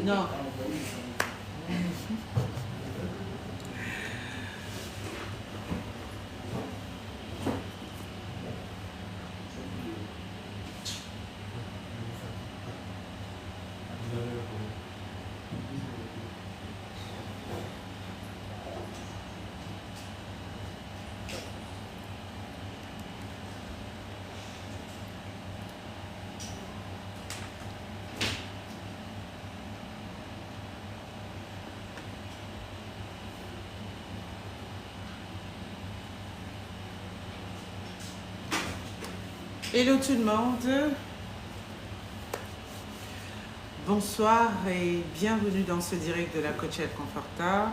Non. Hello tout le monde, bonsoir et bienvenue dans ce direct de la Coach El Conforta.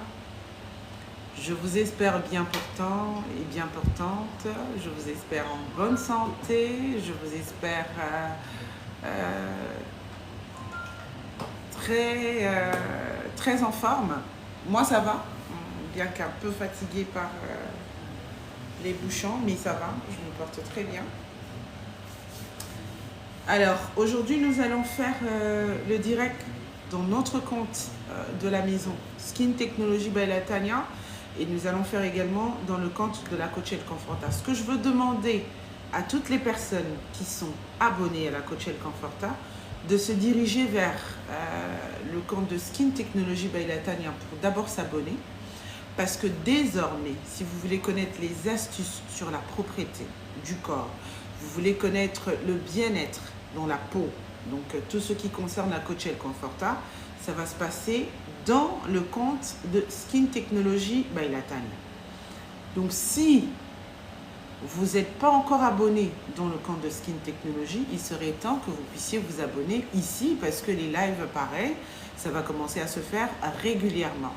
Je vous espère bien portant et bien portante, je vous espère en bonne santé, je vous espère très en forme. Moi ça va, bien qu'un peu fatiguée par les bouchons, mais ça va, je me porte très bien. Alors, aujourd'hui, nous allons faire le direct dans notre compte de la maison Skin Technology by Latanya et nous allons faire également dans le compte de la Coach El Conforta. Ce que je veux demander à toutes les personnes qui sont abonnées à la Coach El Conforta de se diriger vers le compte de Skin Technology by Latanya pour d'abord s'abonner parce que désormais, si vous voulez connaître les astuces sur la propreté du corps, vous voulez connaître le bien-être dans la peau, donc tout ce qui concerne la Coach El Conforta, ça va se passer dans le compte de Skin Technology by Latanya. Donc si vous n'êtes pas encore abonné dans le compte de Skin Technology, il serait temps que vous puissiez vous abonner ici parce que les lives, pareil, ça va commencer à se faire régulièrement.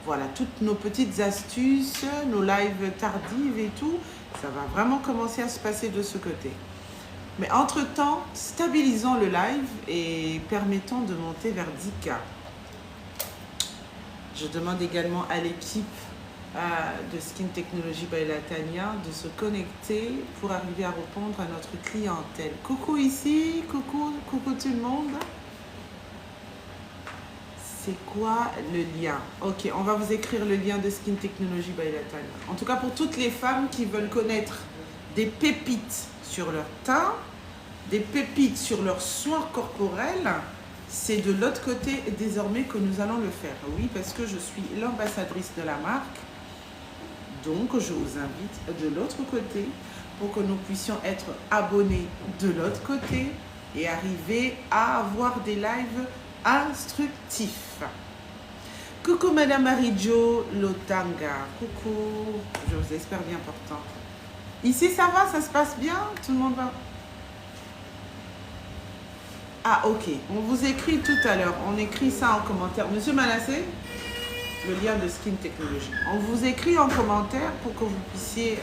Voilà, toutes nos petites astuces, nos lives tardives et tout, ça va vraiment commencer à se passer de ce côté. Mais entre-temps, stabilisons le live et permettons de monter vers 10K. Je demande également à l'équipe de Skin Technology by Latanya de se connecter pour arriver à répondre à notre clientèle. Coucou ici, coucou tout le monde. C'est quoi le lien? Ok, on va vous écrire le lien de Skin Technology by Latanya. En tout cas, pour toutes les femmes qui veulent connaître des pépites sur leur teint, des pépites sur leurs soins corporels, c'est de l'autre côté désormais que nous allons le faire. Oui, parce que je suis l'ambassadrice de la marque. Donc, je vous invite de l'autre côté pour que nous puissions être abonnés de l'autre côté et arriver à avoir des lives instructifs. Coucou Madame Marie-Jo Lotanga. Coucou, je vous espère bien portant. Ici, ça va, ça se passe bien? Tout le monde va? Ah, ok. On vous écrit tout à l'heure. On écrit ça en commentaire. Monsieur Manassé, le lien de Skin Technology. On vous écrit en commentaire pour que vous puissiez...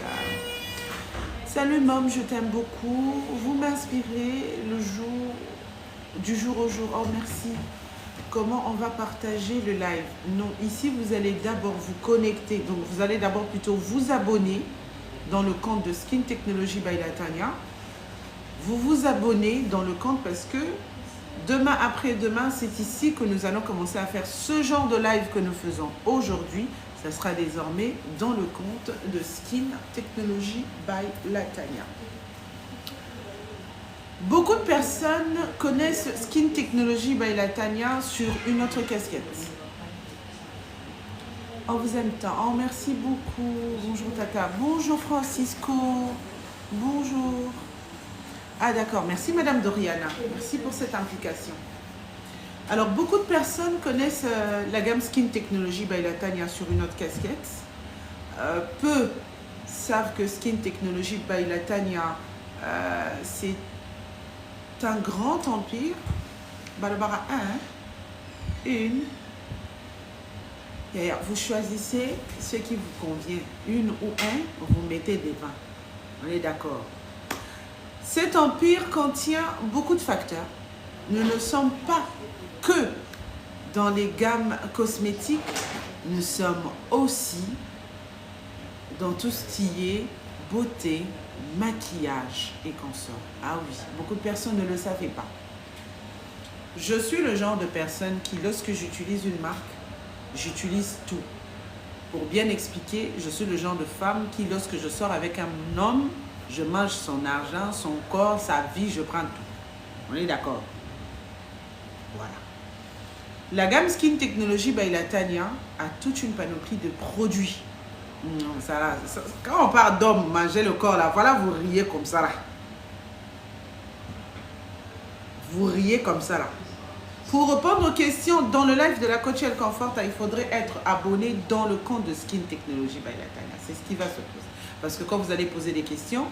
Salut, Mom, je t'aime beaucoup. Vous m'inspirez du jour au jour. Oh, merci. Comment on va partager le live? Non, ici, vous allez d'abord vous connecter. Donc, vous allez d'abord plutôt vous abonner dans le compte de Skin Technology by Latanya. Vous vous abonnez dans le compte parce que demain, après-demain, c'est ici que nous allons commencer à faire ce genre de live que nous faisons aujourd'hui. Ça sera désormais dans le compte de Skin Technology by Latanya. Beaucoup de personnes connaissent Skin Technology by Latanya sur une autre casquette. On vous aime tant. Oh, merci beaucoup. Bonjour Tata. Bonjour Francisco. Bonjour. Ah d'accord, merci Madame Doriana, merci pour cette implication. Alors beaucoup de personnes connaissent la gamme Skin Technology by Latanya sur une autre casquette. Peu savent que Skin Technology by Latanya, c'est un grand empire. Barbara 1, une. Et vous choisissez ce qui vous convient, une ou un, vous mettez des 20. On est d'accord. Cet empire contient beaucoup de facteurs. Nous ne sommes pas que dans les gammes cosmétiques, nous sommes aussi dans tout ce qui est beauté, maquillage et consorts. Ah oui, beaucoup de personnes ne le savaient pas. Je suis le genre de personne qui, lorsque j'utilise une marque, j'utilise tout. Pour bien expliquer, je suis le genre de femme qui, lorsque je sors avec un homme, je mange son argent, son corps, sa vie, je prends tout. On est d'accord? Voilà. La gamme Skin Technology by Latanya a toute une panoplie de produits. Quand on parle d'homme, manger le corps, là, voilà, vous riez comme ça, là. Vous riez comme ça, là. Pour répondre aux questions dans le live de la coach El Confort, il faudrait être abonné dans le compte de Skin Technology by Latanya. C'est ce qui va se passer. Parce que quand vous allez poser des questions,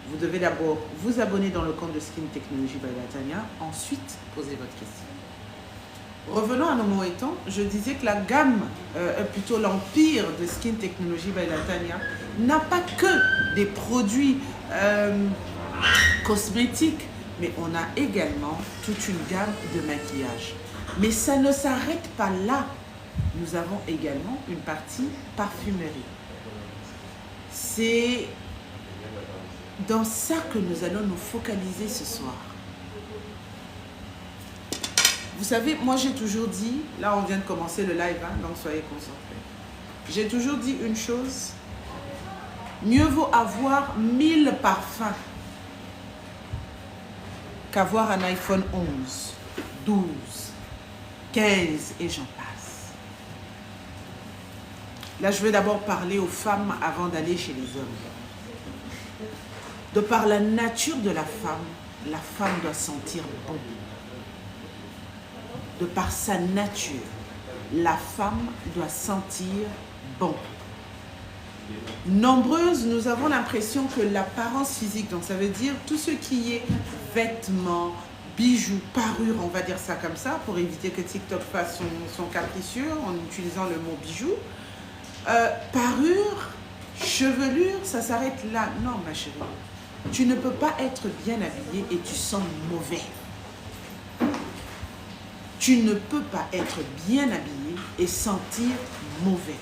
vous devez d'abord vous abonner dans le compte de Skin Technology by Latanya, ensuite poser votre question. Revenons à nos mots étant, je disais que la gamme, plutôt l'empire de Skin Technology by Latanya, n'a pas que des produits cosmétiques, mais on a également toute une gamme de maquillage. Mais ça ne s'arrête pas là. Nous avons également une partie parfumerie. C'est dans ça que nous allons nous focaliser ce soir. Vous savez, moi j'ai toujours dit, là on vient de commencer le live, hein, donc soyez concentrés. J'ai toujours dit une chose, mieux vaut avoir 1000 parfums qu'avoir un iPhone 11, 12, 15 et j'en passe. Là, je vais d'abord parler aux femmes avant d'aller chez les hommes. De par la nature de la femme doit sentir bon. De par sa nature, la femme doit sentir bon. Nombreuses, nous avons l'impression que l'apparence physique, donc ça veut dire tout ce qui est vêtements, bijoux, parures, on va dire ça comme ça, pour éviter que TikTok fasse son capricieux en utilisant le mot bijou. Parure, chevelure, ça s'arrête là. Non, ma chérie, tu ne peux pas être bien habillée et tu sens mauvais. Tu ne peux pas être bien habillé et sentir mauvais.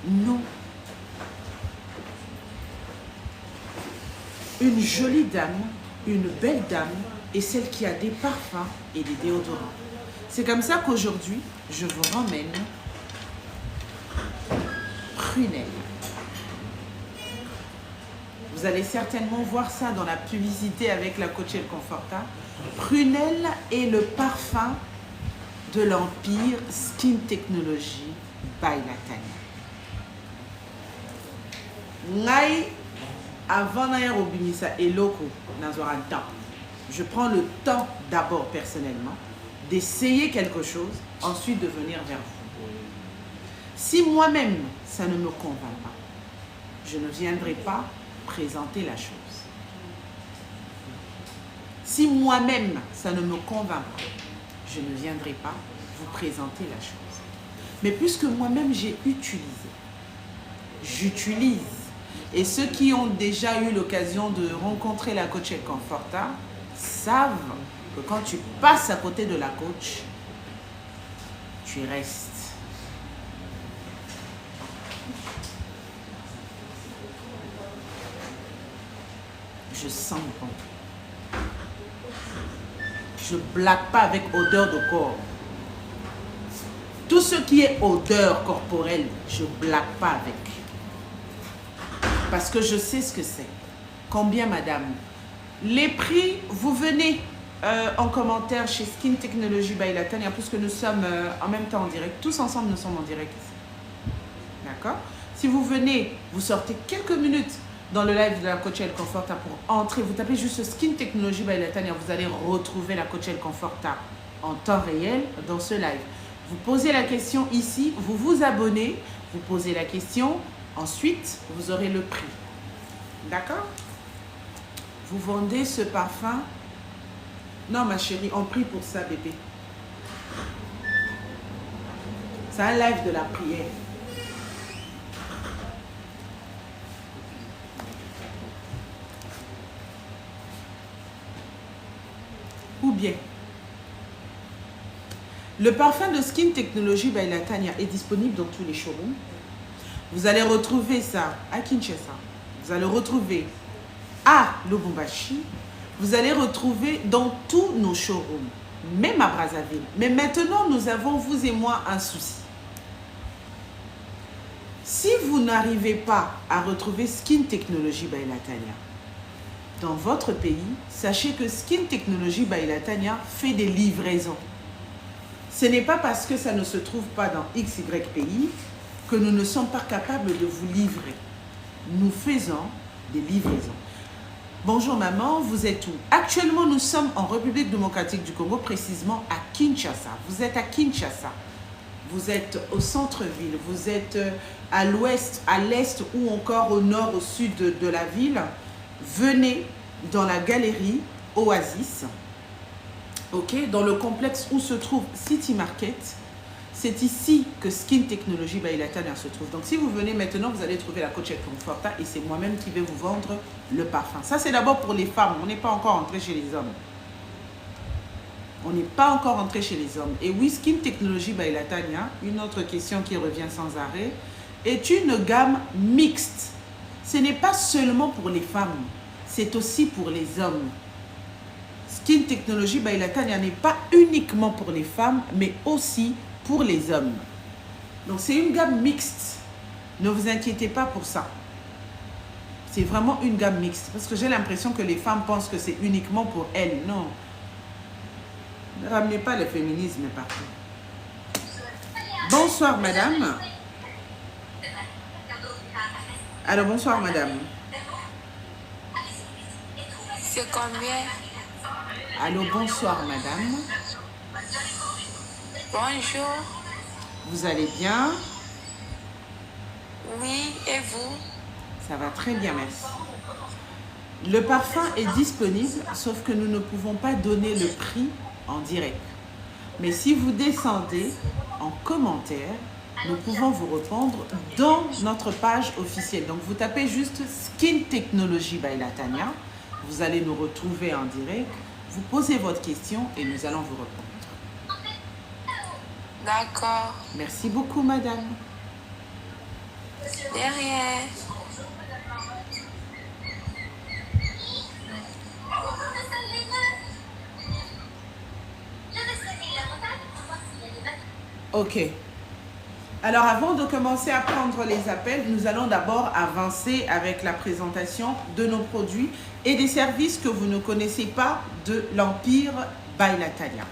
Non. Une jolie dame, une belle dame est celle qui a des parfums et des déodorants. C'est comme ça qu'aujourd'hui, je vous ramène Prunelle. Vous allez certainement voir ça dans la publicité avec la coach El Conforta. Prunelle est le parfum de l'empire Skin Technology by Latanya. Ngai, avant d'aller au Binissa et Loco, je prends le temps d'abord personnellement d'essayer quelque chose, ensuite de venir vers vous. Si moi-même ça ne me convainc pas, je ne viendrai pas présenter la chose. Si moi-même ça ne me convainc pas, je ne viendrai pas vous présenter la chose. Mais puisque moi-même j'ai utilisé, j'utilise, et ceux qui ont déjà eu l'occasion de rencontrer la coach El Conforta savent que quand tu passes à côté de la coach, tu restes. Je sens bon. Je ne blague pas avec odeur de corps. Tout ce qui est odeur corporelle, je ne blague pas avec. Parce que je sais ce que c'est. Combien, madame? Les prix, vous venez en commentaire chez Skin Technology by Latanya, puisque nous sommes en même temps en direct. Tous ensemble, nous sommes en direct ici. D'accord? Si vous venez, vous sortez quelques minutes dans le live de la coach El Conforta pour entrer. Vous tapez juste Skin Technology by Latanya, vous allez retrouver la coach El Conforta en temps réel dans ce live. Vous posez la question ici, vous vous abonnez, vous posez la question, ensuite vous aurez le prix. D'accord? Vous vendez ce parfum? Non ma chérie, on prie pour ça bébé. C'est un live de la prière. Ou bien, le parfum de Skin Technology by Latanya est disponible dans tous les showrooms. Vous allez retrouver ça à Kinshasa, vous allez retrouver à Lubumbashi, vous allez retrouver dans tous nos showrooms, même à Brazzaville. Mais maintenant, nous avons, vous et moi, un souci. Si vous n'arrivez pas à retrouver Skin Technology by Latanya dans votre pays, sachez que Skin Technology by Latanya fait des livraisons. Ce n'est pas parce que ça ne se trouve pas dans XY pays que nous ne sommes pas capables de vous livrer. Nous faisons des livraisons. Bonjour maman, vous êtes où? Actuellement, nous sommes en République démocratique du Congo, précisément à Kinshasa. Vous êtes à Kinshasa. Vous êtes au centre-ville, vous êtes à l'ouest, à l'est ou encore au nord, au sud de la ville. Venez dans la galerie Oasis, ok, dans le complexe où se trouve City Market. C'est ici que Skin Technology by Latanya se trouve. Donc si vous venez maintenant, vous allez trouver la Coach Conforta et c'est moi-même qui vais vous vendre le parfum. Ça c'est d'abord pour les femmes, on n'est pas encore entré chez les hommes. On n'est pas encore entré chez les hommes. Et oui, Skin Technology by Latanya, une autre question qui revient sans arrêt, est une gamme mixte. Ce n'est pas seulement pour les femmes, c'est aussi pour les hommes. Skin Technology by Latanya n'est pas uniquement pour les femmes, mais aussi pour les hommes. Donc c'est une gamme mixte. Ne vous inquiétez pas pour ça. C'est vraiment une gamme mixte. Parce que j'ai l'impression que les femmes pensent que c'est uniquement pour elles. Non. Ne ramenez pas le féminisme partout. Bonsoir, madame. Alors, bonsoir, madame. C'est combien? Allô, bonsoir, madame. Bonjour. Vous allez bien? Oui, et vous? Ça va très bien, merci. Le parfum est disponible, sauf que nous ne pouvons pas donner le prix en direct. Mais si vous descendez en commentaire, nous pouvons vous répondre dans notre page officielle. Donc, vous tapez juste Skin Technology by Latanya. Vous allez nous retrouver en direct. Vous posez votre question et nous allons vous répondre. D'accord. Merci beaucoup, madame. De rien. Ok. Alors, avant de commencer à prendre les appels, nous allons d'abord avancer avec la présentation de nos produits et des services que vous ne connaissez pas de l'Empire by Latanya.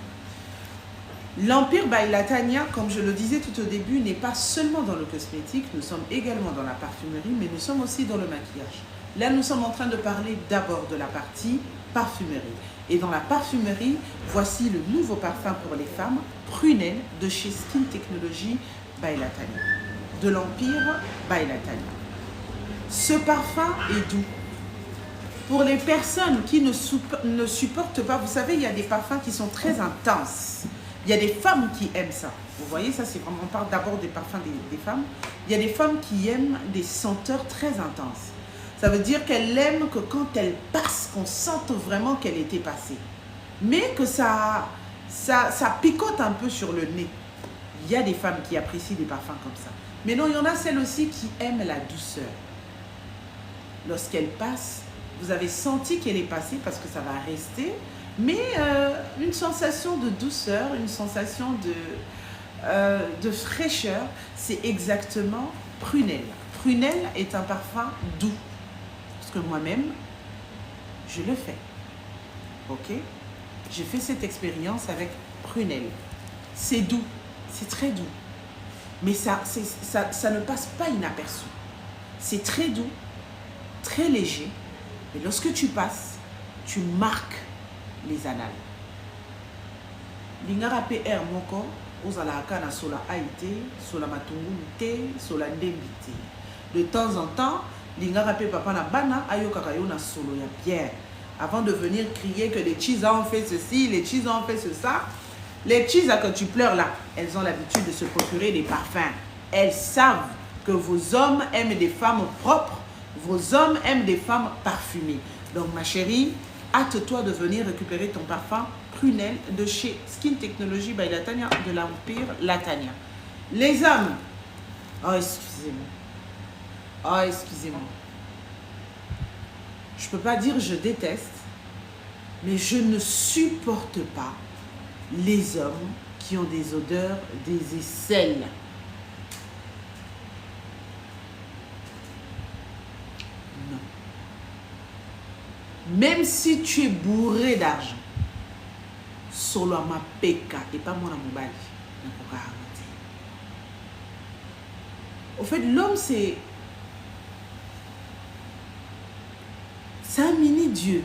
L'Empire by Latanya, comme je le disais tout au début, n'est pas seulement dans le cosmétique, nous sommes également dans la parfumerie, mais nous sommes aussi dans le maquillage. Là, nous sommes en train de parler d'abord de la partie parfumerie. Et dans la parfumerie, voici le nouveau parfum pour les femmes, Prunelle, de chez Skin Technology by Latanya, de l'Empire by Latanya. Ce parfum est doux. Pour les personnes qui ne supportent pas, vous savez, il y a des parfums qui sont très intenses. Il y a des femmes qui aiment ça. Vous voyez, ça c'est vraiment, on parle d'abord des parfums des femmes. Il y a des femmes qui aiment des senteurs très intenses. Ça veut dire qu'elles aiment que quand elle passe, qu'on sente vraiment qu'elle était passée. Mais que ça picote un peu sur le nez. Il y a des femmes qui apprécient des parfums comme ça. Mais non, il y en a celles aussi qui aiment la douceur. Lorsqu'elle passe, vous avez senti qu'elle est passée parce que ça va rester. Mais une sensation de douceur, une sensation de fraîcheur, c'est exactement Prunelle. Prunelle est un parfum doux. Parce que moi-même, je le fais. Ok? J'ai fait cette expérience avec Prunelle. C'est doux, c'est très doux. Mais ça ne passe pas inaperçu. C'est très doux, très léger. Et lorsque tu passes, tu marques les annales. Lingara PR moko ozalaka na sola aite, sola matungulu te, sola ndembi te. De temps en temps, lingara pe papa na bana ayokaka yo na solo ya bière. Avant de venir crier que les cheese ont fait ceci, les cheese ont fait ça. Les cheese que tu pleures là, elles ont l'habitude de se procurer des parfums. Elles savent que vos hommes aiment des femmes propres, vos hommes aiment des femmes parfumées. Donc ma chérie, hâte-toi de venir récupérer ton parfum Prunelle de chez Skin Technology by Latanya, de l'Empire Latanya. Les hommes, oh excusez-moi, je ne peux pas dire je déteste, mais je ne supporte pas les hommes qui ont des odeurs des aisselles. Non. Même si tu es bourré d'argent, solo ma peka et pas mon amobali. Au fait, l'homme, c'est un mini-dieu.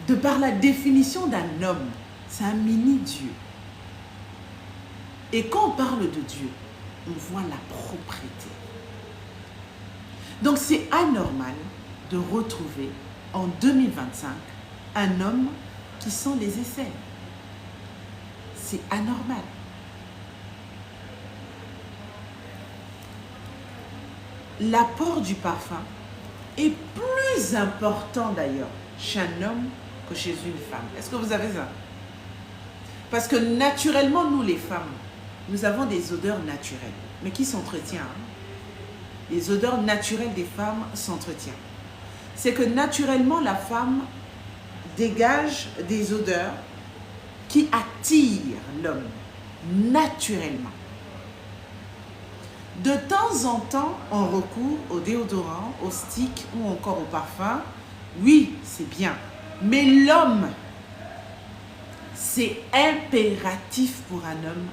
De par la définition d'un homme, c'est un mini-dieu. Et quand on parle de Dieu, on voit la propriété. Donc c'est anormal de retrouver en 2025 un homme qui sent les aisselles. C'est anormal. L'apport du parfum est plus important d'ailleurs chez un homme que chez une femme. Est-ce que vous avez ça? Parce que naturellement, nous les femmes, nous avons des odeurs naturelles, mais qui s'entretiennent. Les odeurs naturelles des femmes s'entretiennent. C'est que naturellement, la femme dégage des odeurs qui attirent l'homme, naturellement. De temps en temps, on recourt au déodorant, au stick ou encore au parfum. Oui, c'est bien. Mais l'homme, c'est impératif pour un homme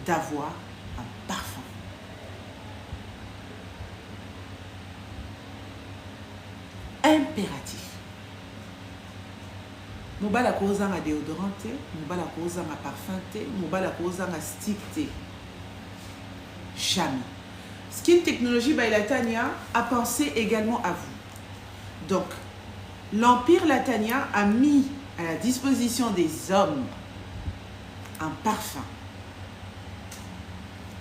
d'avoir un parfum. Impératif. Mobala cause un déodorant, mobala cause un parfum, mobala cause un stick. Jamais. Skin Technology by Latanya a pensé également à vous. Donc, l'Empire Latanya a mis à la disposition des hommes un parfum.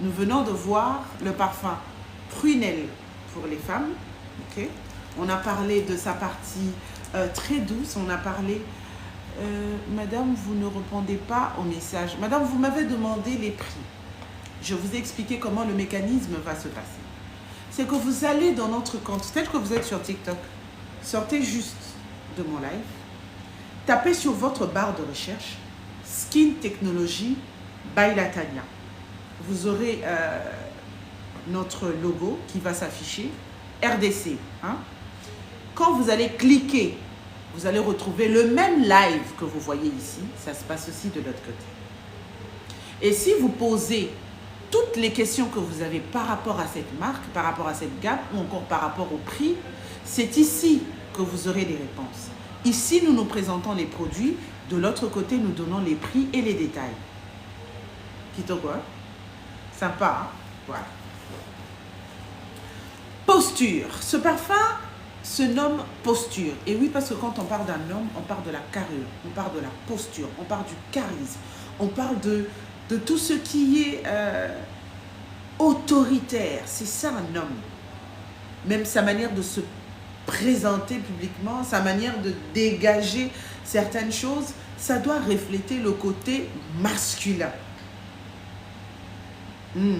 Nous venons de voir le parfum prunelle pour les femmes. Okay. On a parlé de sa partie très douce. On a parlé... Madame, vous ne répondez pas au message. Madame, vous m'avez demandé les prix. Je vous ai expliqué comment le mécanisme va se passer. C'est que vous allez dans notre compte, peut-être que vous êtes sur TikTok, sortez juste de mon live, tapez sur votre barre de recherche Skin Technology by Latanya. Vous aurez notre logo qui va s'afficher, RDC. Hein? Quand vous allez cliquer, vous allez retrouver le même live que vous voyez ici. Ça se passe aussi de l'autre côté. Et si vous posez toutes les questions que vous avez par rapport à cette marque, par rapport à cette gamme ou encore par rapport au prix, c'est ici que vous aurez des réponses. Ici, nous nous présentons les produits. De l'autre côté, nous donnons les prix et les détails. Quito quoi? Sympa, hein? Voilà. Posture. Ce parfum se nomme posture. Et oui, parce que quand on parle d'un homme, on parle de la carrure, on parle de la posture, on parle du charisme, on parle de tout ce qui est autoritaire. C'est ça un homme. Même sa manière de se présenter publiquement, sa manière de dégager certaines choses, ça doit refléter le côté masculin. Bon,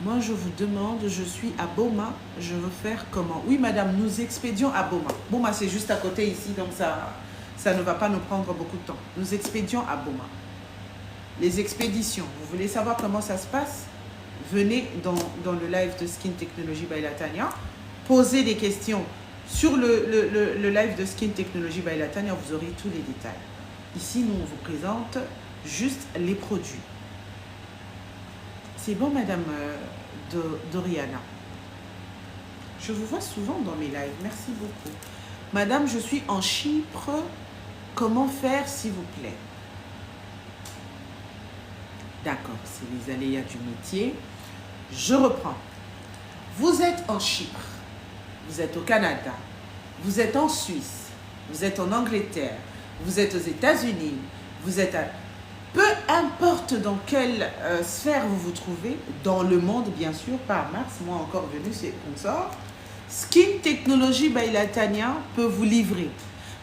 moi je vous demande, je suis à Boma, je veux faire comment? Oui madame, nous expédions à Boma. Boma c'est juste à côté ici, donc ça ne va pas nous prendre beaucoup de temps. Nous expédions à Boma. Les expéditions, vous voulez savoir comment ça se passe? Venez dans le live de Skin Technology by Latanya, posez des questions sur le live de Skin Technology by Latanya, vous aurez tous les détails. Ici, nous, on vous présente juste les produits. C'est bon, madame Doriana. Je vous vois souvent dans mes lives, merci beaucoup. Madame, je suis en Chypre. Comment faire, s'il vous plaît? D'accord, c'est les aléas du métier. Je reprends. Vous êtes en Chypre, vous êtes au Canada, vous êtes en Suisse, vous êtes en Angleterre, vous êtes aux États-Unis, vous êtes à... Peu importe dans quelle sphère vous vous trouvez, dans le monde bien sûr, pas à Mars, moi encore venu, c'est comme ça. Skin Technology by Latanya peut vous livrer.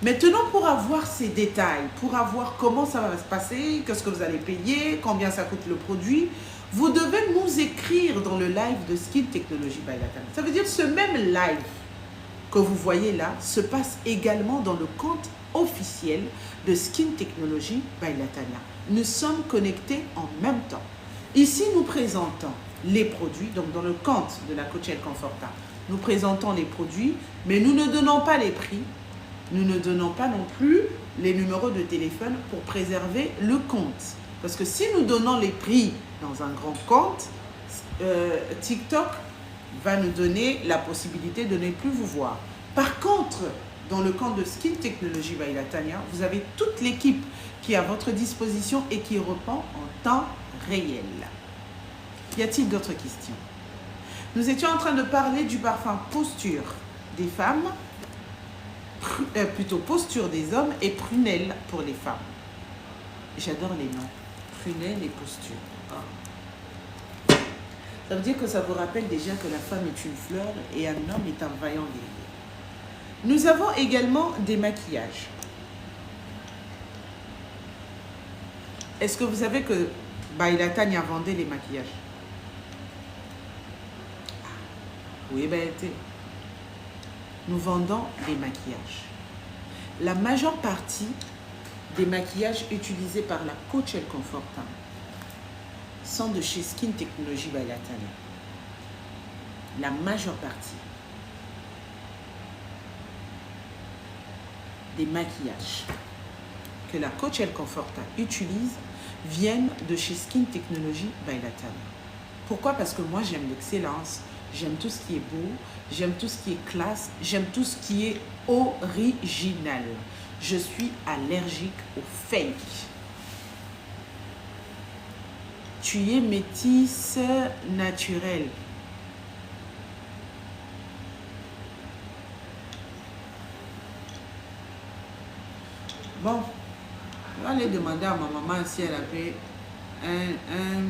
Maintenant, pour avoir ces détails, pour avoir comment ça va se passer, qu'est-ce que vous allez payer, combien ça coûte le produit, vous devez nous écrire dans le live de Skin Technology by Latanya. Ça veut dire ce même live que vous voyez là se passe également dans le compte officiel de Skin Technology by Latanya. Nous sommes connectés en même temps. Ici, nous présentons les produits, donc dans le compte de la Coach El Conforta, nous présentons les produits, mais nous ne donnons pas les prix, nous ne donnons pas non plus les numéros de téléphone pour préserver le compte. Parce que si nous donnons les prix dans un grand compte, TikTok va nous donner la possibilité de ne plus vous voir. Par contre, dans le compte de Skin Technology by Latanya, vous avez toute l'équipe qui est à votre disposition et qui répond en temps réel. Y a-t-il d'autres questions? Nous étions en train de parler du parfum Posture des femmes, plutôt Posture des hommes et Prunelle pour les femmes. J'adore les noms. Prunelle et Posture. Oh. Ça veut dire que ça vous rappelle déjà que la femme est une fleur et un homme est un vaillant guerrier. Nous avons également des maquillages. Est-ce que vous savez que By Latanya vendait les maquillages? Oui, ben, nous vendons les maquillages. La majeure partie des maquillages utilisés par la Coach El Conforta sont de chez Skin Technology by Latanya. La majeure partie des maquillages que la Coach El Conforta utilise viennent de chez Skin Technology by Latanya. Pourquoi? Parce que moi, j'aime l'excellence, j'aime tout ce qui est beau, j'aime tout ce qui est classe, j'aime tout ce qui est original. Je suis allergique au fake. Tu es métisse naturelle. Bon, je vais aller demander à ma maman si elle avait un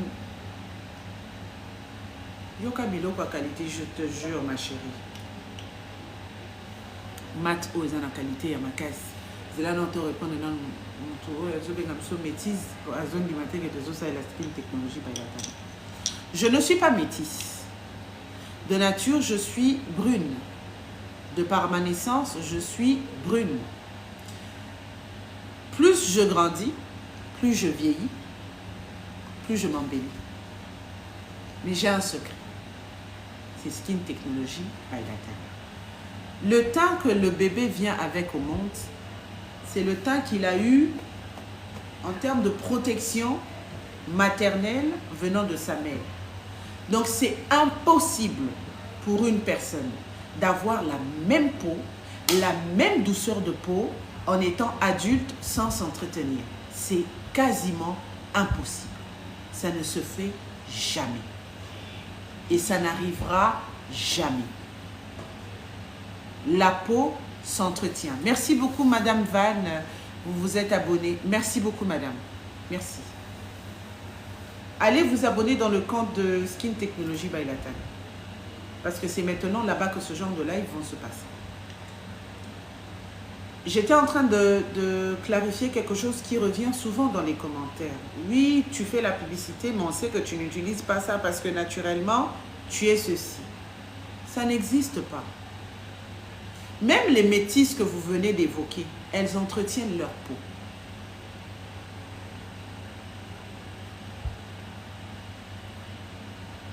Yoka biloko à qualité, je te jure, ma chérie. Mat o eza na qualité ya makasi. Zela non te répondre dans mon tour. Je vais comme ça métisse à zone du matin et de ça et la Skin Technology by Latanya. Je ne suis pas métisse. De nature, je suis brune. De par ma naissance, je suis brune. Plus je grandis, plus je vieillis, plus je m'embellis. Mais j'ai un secret. C'est Skin Technology by Latanya. Le temps que le bébé vient avec au monde, c'est le temps qu'il a eu en termes de protection maternelle venant de sa mère. Donc c'est impossible pour une personne d'avoir la même peau, la même douceur de peau en étant adulte sans s'entretenir. C'est quasiment impossible. Ça ne se fait jamais. Et ça n'arrivera jamais. La peau s'entretient. Merci beaucoup, Madame Van. Vous vous êtes abonnée. Merci beaucoup, Madame. Merci. Allez vous abonner dans le compte de Skin Technology by Latanya. Parce que c'est maintenant là-bas que ce genre de live vont se passer. J'étais en train de clarifier quelque chose qui revient souvent dans les commentaires. Oui, tu fais la publicité, mais on sait que tu n'utilises pas ça parce que naturellement, tu es ceci. Ça n'existe pas. Même les métisses que vous venez d'évoquer, elles entretiennent leur peau.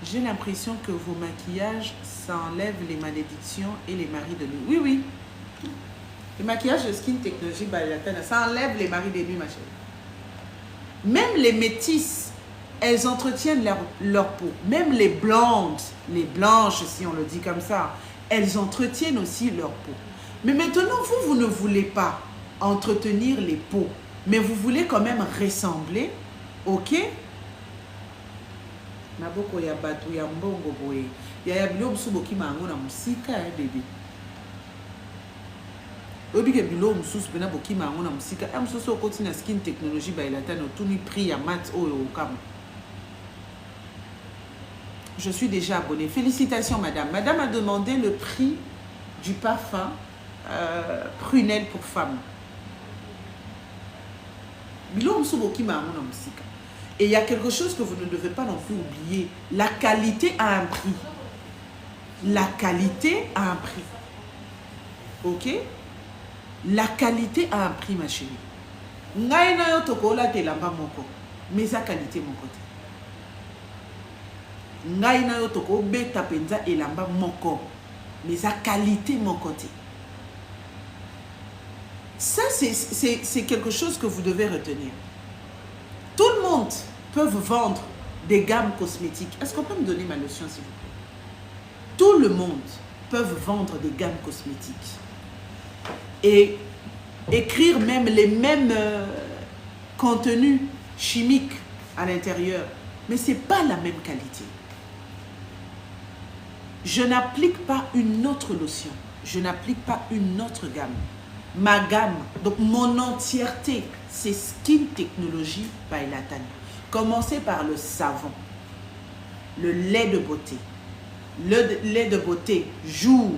J'ai l'impression que vos maquillages, ça enlève les malédictions et les maris de nuit. Oui, oui. Le maquillage de Skin Technology by Latanya, ça enlève les maris de nuit, ma chérie. Même les métisses, elles entretiennent leur peau. Même les blondes, les blanches, si on le dit comme ça, elles entretiennent aussi leur peau. Mais maintenant, vous ne voulez pas entretenir les peaux, mais vous voulez quand même ressembler, ok? Naboko ya batu ya mbongo boye. Ya bilo msubo kima angona musika ya bébé. Obike bilo msusu pena bokima angona musika. Ya msusu okoti na Skin Technology by Latanya tuni prix ya mat oyo okamo. Je suis déjà abonnée. Félicitations, madame. Madame a demandé le prix du parfum prunelle pour femmes. Et il y a quelque chose que vous ne devez pas non plus oublier. La qualité a un prix. La qualité a un prix. Ok? La qualité a un prix, ma chérie. Mais sa qualité, mon côté. Mais sa qualité, mon côté. Ça, c'est quelque chose que vous devez retenir. Tout le monde peut vendre des gammes cosmétiques. Est-ce qu'on peut me donner ma notion, s'il vous plaît? Tout le monde peut vendre des gammes cosmétiques. Et écrire même les mêmes contenus chimiques à l'intérieur. Mais ce n'est pas la même qualité. Je n'applique pas une autre lotion. Je n'applique pas une autre gamme. Ma gamme, donc mon entièreté, c'est Skin Technology by Latanya. Commencez par le savon, le lait de beauté, le lait de beauté jour,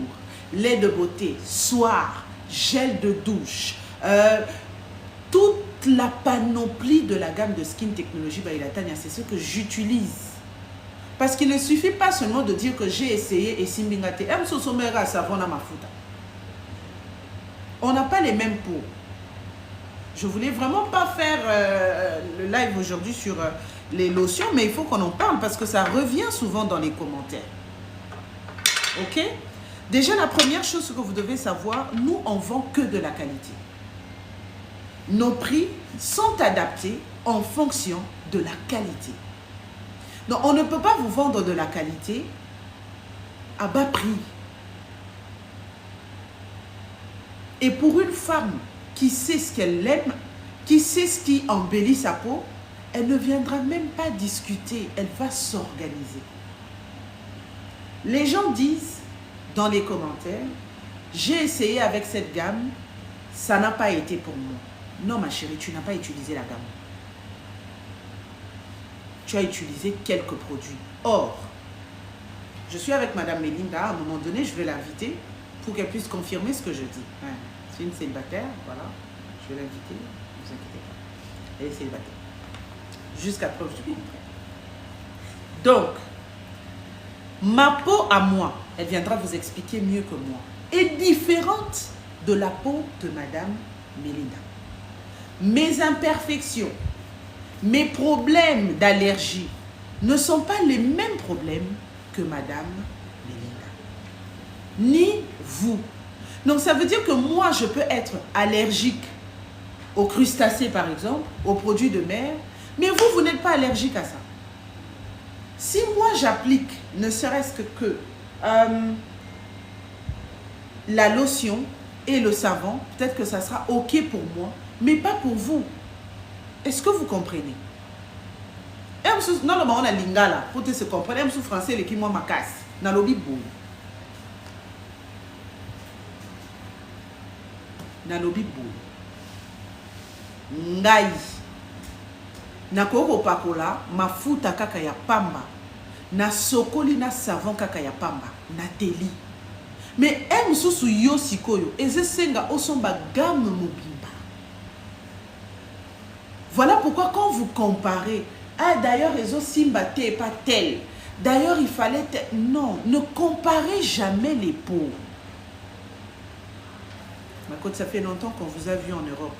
lait de beauté soir, gel de douche, toute la panoplie de la gamme de Skin Technology by Latanya, c'est ce que j'utilise. Parce qu'il ne suffit pas seulement de dire que j'ai essayé et Simbingate, savon à ma fouta. On n'a pas les mêmes peaux. Je voulais vraiment pas faire le live aujourd'hui sur les lotions, mais il faut qu'on en parle parce que ça revient souvent dans les commentaires. Ok? Déjà, la première chose que vous devez savoir, nous, on vend que de la qualité. Nos prix sont adaptés en fonction de la qualité. Donc, on ne peut pas vous vendre de la qualité à bas prix. Et pour une femme qui sait ce qu'elle aime, qui sait ce qui embellit sa peau, elle ne viendra même pas discuter, elle va s'organiser. Les gens disent dans les commentaires, j'ai essayé avec cette gamme, ça n'a pas été pour moi. Non ma chérie, tu n'as pas utilisé la gamme. Tu as utilisé quelques produits. Or, je suis avec Madame Melinda, à un moment donné, je vais l'inviter pour qu'elle puisse confirmer ce que je dis. C'est une célibataire, voilà. Je vais l'inviter, ne vous inquiétez pas. Elle est célibataire. Jusqu'à preuve du contraire. Donc, ma peau à moi, elle viendra vous expliquer mieux que moi, est différente de la peau de Madame Melinda. Mes imperfections, mes problèmes d'allergie ne sont pas les mêmes problèmes que Madame Melinda. Ni vous. Donc ça veut dire que moi, je peux être allergique aux crustacés, par exemple, aux produits de mer, mais vous, vous n'êtes pas allergique à ça. Si moi, j'applique, ne serait-ce que la lotion et le savon, peut-être que ça sera OK pour moi, mais pas pour vous. Est-ce que vous comprenez? Non, on a lingala, pour te se comprendre. Je suis français, les qui m'ont ma casse. Dans le bibou. Dans le bibou. Ngai. Na koko pakola, ma futa kaka ya pamba. Na sokoli na savon kaka ya pamba. Na teli. Mais susu yo sikoyo. Eze senga osomba gamme mobimba. Voilà pourquoi quand vous comparez, ah d'ailleurs Ezo Simba t'es pas tel. D'ailleurs il fallait... Non, ne comparez jamais les peaux. Ma côte, ça fait longtemps qu'on vous a vu en Europe.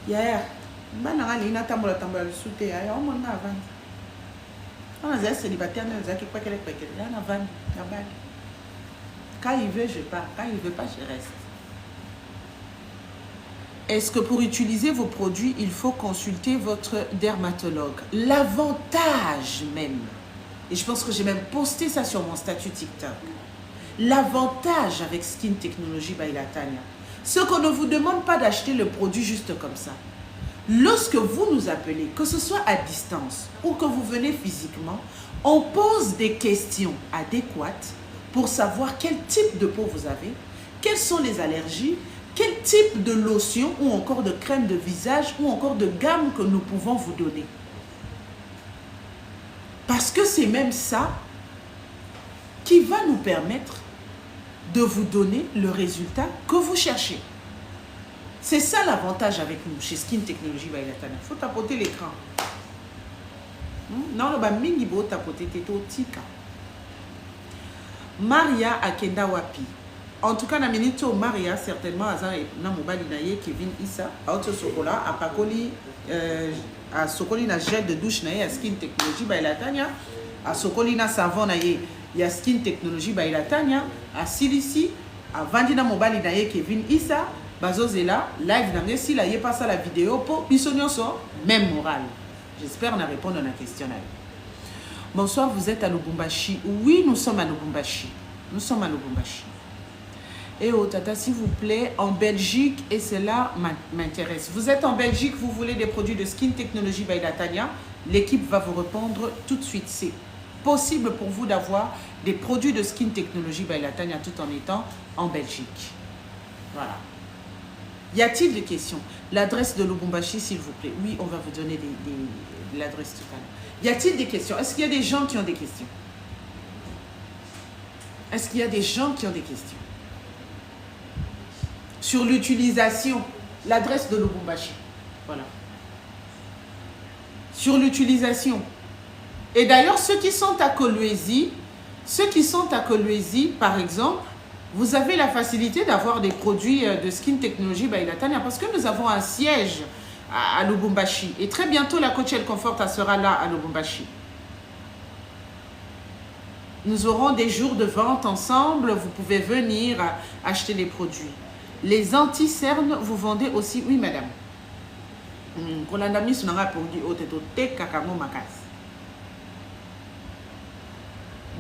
Hier, quand il veut, je pars. Quand il ne veut pas, je reste. Est-ce que pour utiliser vos produits, il faut consulter votre dermatologue? L'avantage même, et je pense que j'ai même posté ça sur mon statut TikTok, l'avantage avec Skin Technology by Latanya, c'est qu'on ne vous demande pas d'acheter le produit juste comme ça. Lorsque vous nous appelez, que ce soit à distance ou que vous venez physiquement, on pose des questions adéquates pour savoir quel type de peau vous avez, quelles sont les allergies, quel type de lotion ou encore de crème de visage ou encore de gamme que nous pouvons vous donner. Parce que c'est même ça qui va nous permettre de vous donner le résultat que vous cherchez. C'est ça l'avantage avec nous, chez Skin Technology by Ilatania. Il faut tapoter l'écran. Non, le mingi bo tapoter teto tika. Maria Akenda Wapi. En tout cas, na minute Maria, certainement, na mobile naye Kevin Issa, auto sokola, a pakoli, a sokoli na gel de douche naye, a Skin Technology by Ilatania, a sokoli na savon naye, ya Skin Technology by Ilatania, a Silici, a vandi na mobile naye Kevin Issa, bazozela, live na si la ye passe la vidéo pour bisonyoso, même morale. J'espère qu'on a répondu à la question. Bonsoir, vous êtes à Lubumbashi. Oui, nous sommes à Lubumbashi. Nous sommes à Lubumbashi. Et au Tata, s'il vous plaît, en Belgique, et cela m'intéresse. Vous êtes en Belgique, vous voulez des produits de Skin Technology by Ilatania, l'équipe va vous répondre tout de suite. C'est possible pour vous d'avoir des produits de Skin Technology by Ilatania tout en étant en Belgique. Voilà. Y a-t-il des questions? L'adresse de Lubumbashi, s'il vous plaît. Oui, on va vous donner l'adresse tout à l'heure. Y a-t-il des questions? Est-ce qu'il y a des gens qui ont des questions? Est-ce qu'il y a des gens qui ont des questions? Sur l'utilisation, l'adresse de Lubumbashi. Voilà. Sur l'utilisation. Et d'ailleurs, ceux qui sont à Kolwezi, par exemple, vous avez la facilité d'avoir des produits de Skin Technology by Ilatania parce que nous avons un siège à Lubumbashi. Et très bientôt, la Coach El Comfort sera là à Lubumbashi. Nous aurons des jours de vente ensemble. Vous pouvez venir acheter les produits. Les anti-cernes, vous vendez aussi? Oui, madame.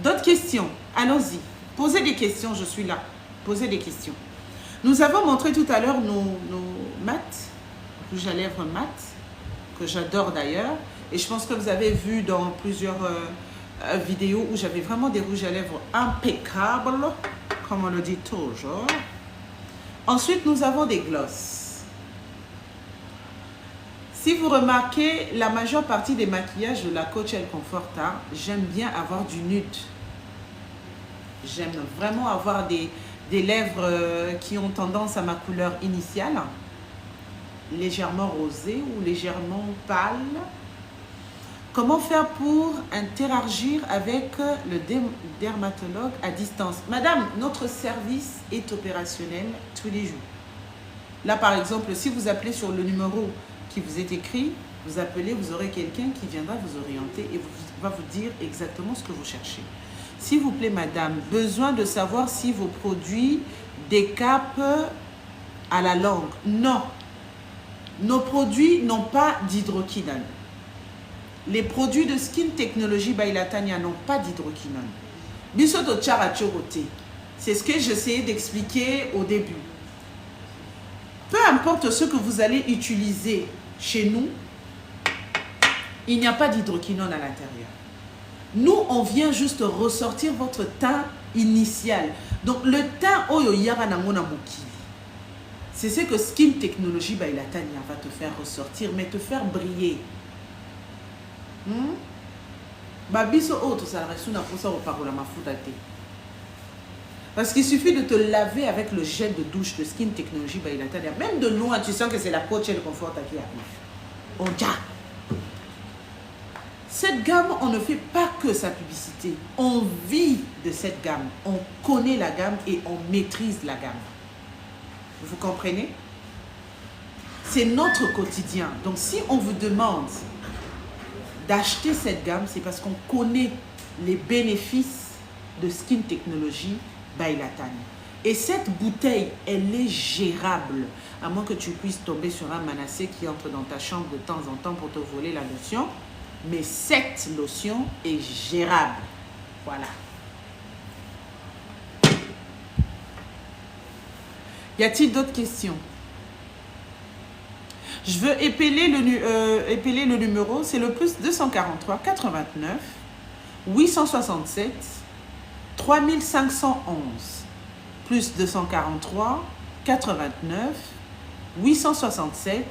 D'autres questions? Allons-y. Posez des questions, je suis là. Posez des questions. Nous avons montré tout à l'heure nos mat, rouge à lèvres mat, que j'adore d'ailleurs. Et je pense que vous avez vu dans plusieurs vidéos où j'avais vraiment des rouges à lèvres impeccables, comme on le dit toujours. Ensuite, nous avons des glosses. Si vous remarquez, la majeure partie des maquillages de la Coach El Comfort, j'aime bien avoir du nude. J'aime vraiment avoir des lèvres qui ont tendance à ma couleur initiale, légèrement rosée ou légèrement pâle. Comment faire pour interagir avec le dermatologue à distance? Madame, notre service est opérationnel tous les jours. Là, par exemple, si vous appelez sur le numéro qui vous est écrit, vous appelez, vous aurez quelqu'un qui viendra vous orienter et va vous dire exactement ce que vous cherchez. S'il vous plaît, madame, besoin de savoir si vos produits décapent à la langue. Non. Nos produits n'ont pas d'hydroquinone. Les produits de Skin Technology by Ilatania n'ont pas d'hydroquinone. C'est ce que j'essayais d'expliquer au début. Peu importe ce que vous allez utiliser chez nous, il n'y a pas d'hydroquinone à l'intérieur. Nous, on vient juste ressortir votre teint initial. Donc, le teint Oyo Yaranamona Mokili, c'est ce que Skin Technology by Ilatania va te faire ressortir, mais te faire briller. Parce qu'il suffit de te laver avec le gel de douche de Skin Technology by Ilatania. Même de loin, tu sens que c'est la Coach El Comfort qui arrive. On ja. Cette gamme, on ne fait pas que sa publicité. On vit de cette gamme. On connaît la gamme et on maîtrise la gamme. Vous comprenez? C'est notre quotidien. Donc, si on vous demande d'acheter cette gamme, c'est parce qu'on connaît les bénéfices de Skin Technology by Ilatania. Et cette bouteille, elle est gérable. À moins que tu puisses tomber sur un Manassé qui entre dans ta chambre de temps en temps pour te voler la lotion. Mais cette lotion est gérable. Voilà. Y a-t-il d'autres questions? Je veux épeler le numéro. C'est le plus 243 89 867 3511. Plus 243 89 867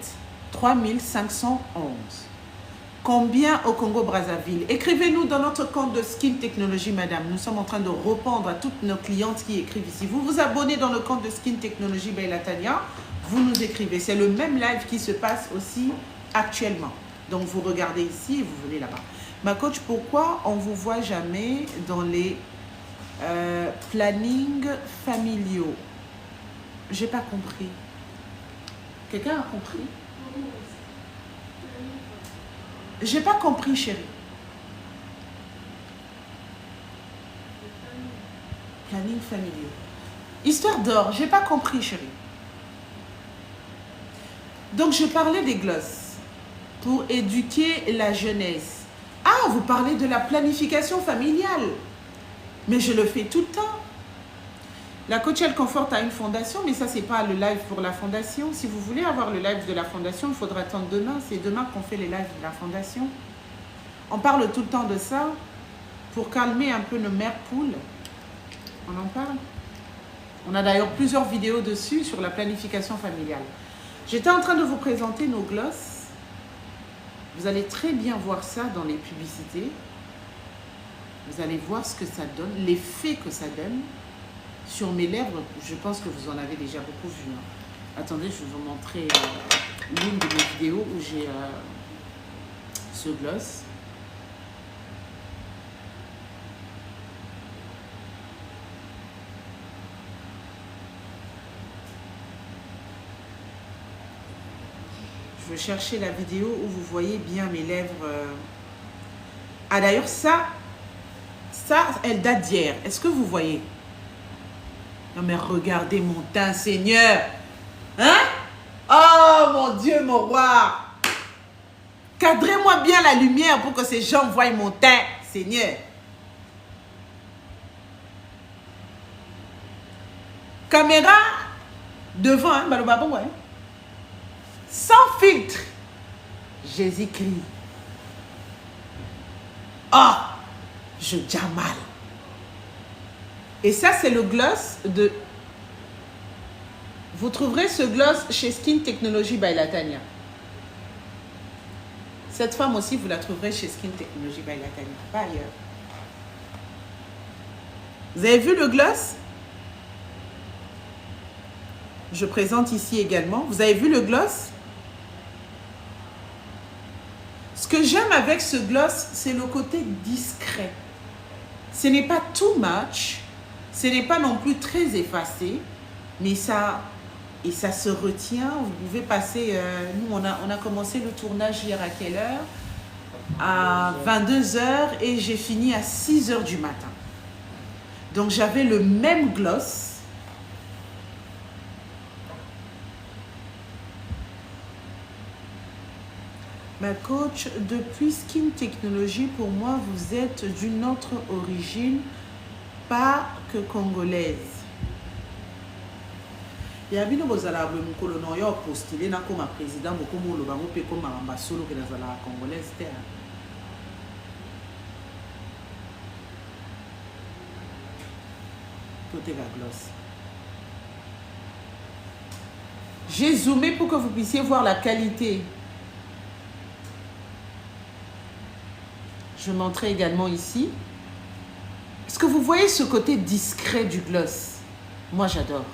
3511. Combien au Congo-Brazzaville? Écrivez-nous dans notre compte de Skin Technology, madame. Nous sommes en train de répondre à toutes nos clientes qui écrivent ici. Vous vous abonnez dans le compte de Skin Technology by Latanya. Vous nous écrivez. C'est le même live qui se passe aussi actuellement. Donc, vous regardez ici et vous venez là-bas. Ma coach, pourquoi on ne vous voit jamais dans les plannings familiaux? J'ai pas compris. Quelqu'un a compris? J'ai pas compris, chérie. Planning familiaux. Histoire d'or, j'ai pas compris, chérie. Donc, je parlais des glosses pour éduquer la jeunesse. Ah, vous parlez de la planification familiale. Mais je le fais tout le temps. La Coach Elle Confort a une fondation, mais ça, c'est pas le live pour la fondation. Si vous voulez avoir le live de la fondation, il faudra attendre demain. C'est demain qu'on fait les lives de la fondation. On parle tout le temps de ça pour calmer un peu nos mères poules. On en parle. On a d'ailleurs plusieurs vidéos dessus sur la planification familiale. J'étais en train de vous présenter nos glosses. Vous allez très bien voir ça dans les publicités. Vous allez voir ce que ça donne, l'effet que ça donne. Sur mes lèvres, je pense que vous en avez déjà beaucoup vu. Attendez, je vais vous montrer l'une de mes vidéos où j'ai ce gloss. Je vais chercher la vidéo où vous voyez bien mes lèvres. Ah d'ailleurs, ça, elle date d'hier. Est-ce que vous voyez? Non mais regardez mon teint, Seigneur. Hein? Oh mon Dieu, mon roi. Cadrez-moi bien la lumière pour que ces gens voient mon teint, Seigneur. Caméra devant, hein, balobabo, ouais. Sans filtre. Jésus-Christ. Oh, je jamal. Et ça, c'est le gloss de... Vous trouverez ce gloss chez Skin Technology by Latanya. Cette femme aussi, vous la trouverez chez Skin Technology by Latanya, pas ailleurs. Vous avez vu le gloss? Je présente ici également. Vous avez vu le gloss? Ce que j'aime avec ce gloss, c'est le côté discret. Ce n'est pas too much. Ce n'est pas non plus très effacé, mais ça se retient. Vous pouvez passer, nous on a commencé le tournage hier à quelle heure? À 22 h et j'ai fini à 6 h du matin. Donc j'avais le même gloss. Ma coach, depuis Skin Technology, pour moi, vous êtes d'une autre origine. Pas que congolaise. Il y a bien des gens qui ont postulé comme président, comme ambassadeur congolaise. Côté la gloss. J'ai zoomé pour que vous puissiez voir la qualité. Je montrerai également ici. Est-ce que vous voyez ce côté discret du gloss? Moi, j'adore.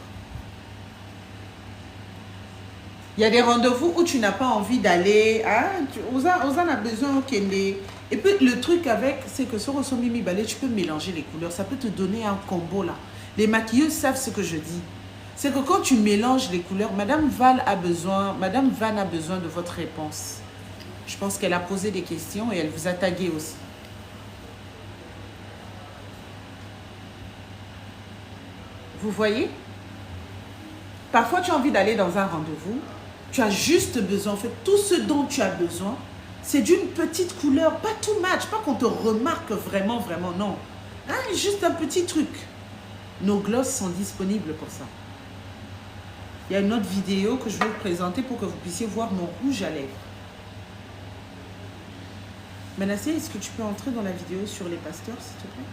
Il y a des rendez-vous où tu n'as pas envie d'aller. Hein? On a besoin qu'elle ait. Et puis, le truc avec, c'est que sur Mimi Ballet, tu peux mélanger les couleurs. Ça peut te donner un combo là. Les maquilleuses savent ce que je dis. C'est que quand tu mélanges les couleurs, Madame Van a besoin de votre réponse. Je pense qu'elle a posé des questions et elle vous a tagué aussi. Vous voyez? Parfois, tu as envie d'aller dans un rendez-vous. Tu as juste besoin, en fait, tout ce dont tu as besoin, c'est d'une petite couleur, pas too much, pas qu'on te remarque vraiment, vraiment, non. Hein, juste un petit truc. Nos glosses sont disponibles pour ça. Il y a une autre vidéo que je vais vous présenter pour que vous puissiez voir mon rouge à lèvres. Manassé, est-ce que tu peux entrer dans la vidéo sur les pasteurs, s'il te plaît?